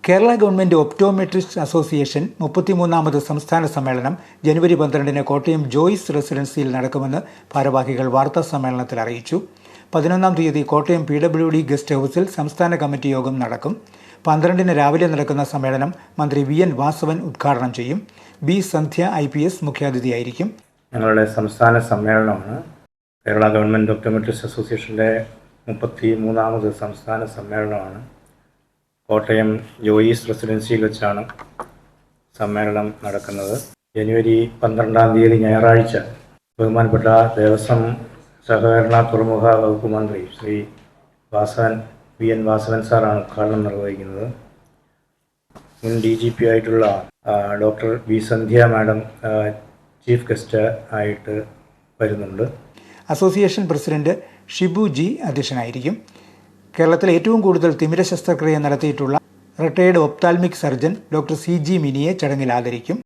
Kerala government optometrist association 33ാമത് സംസ്ഥാന സമ്മേളനം ജനുവരി 12-ന് കോട്ടയം ജോയ്സ് റെസിഡൻസിയിൽ നടക്കുമെന്ന് ഭാരവാഹികൾ വാർത്താ സമ്മേളനത്തിൽ അറിയിച്ചു. 11-ാം തീയതി കോട്ടയം PWD ഗസ്റ്റ് ഹൗസിൽ സംസ്ഥാന കമ്മിറ്റി യോഗം നടക്കും. 12-ന് രാവിലെ നടക്കുന്ന സമ്മേളനം മന്ത്രി VN വാസവൻ ഉദ്ഘാടനം ചെയ്യും. B. സന്ധ്യ IPS മുഖ്യാതിഥിയായിരിക്കും. ഞങ്ങളുടെ സംസ്ഥാന സമ്മേളനമാണ്. കേരള ഗവൺമെൻറ് ഒപ്റ്റോമെട്രിസ്റ്റ് അസോസിയേഷൻ്റെ 33ാമത് സംസ്ഥാന സമ്മേളനമാണ്. കോട്ടയം ജോയിസ് റെസിഡൻസിയിൽ വെച്ചാണ് സമ്മേളനം നടക്കുന്നത്. ജനുവരി 12-ാം തീയതി ഞായറാഴ്ച ബഹുമാനപ്പെട്ട ദേവസ്വം സഹകരണ തുറമുഖ വകുപ്പ് മന്ത്രി ശ്രീ VN വാസവൻ സാറാണ് ഉദ്ഘാടനം നിർവഹിക്കുന്നത്. മുൻ DGP ആയിട്ടുള്ള ഡോക്ടർ B. സന്ധ്യ മാഡം ചീഫ് ഗസ്റ്റ് ആയിട്ട് വരുന്നുണ്ട്. Association president Shibu G. അധ്യക്ഷനായിരിക്കും. കേരളത്തിൽ ഏറ്റവും കൂടുതൽ തിമിര ശസ്ത്രക്രിയ നടത്തിയിട്ടുള്ള retired ophthalmic surgeon doctor CG മിനിയെ ചടങ്ങിൽ ആദരിക്കും.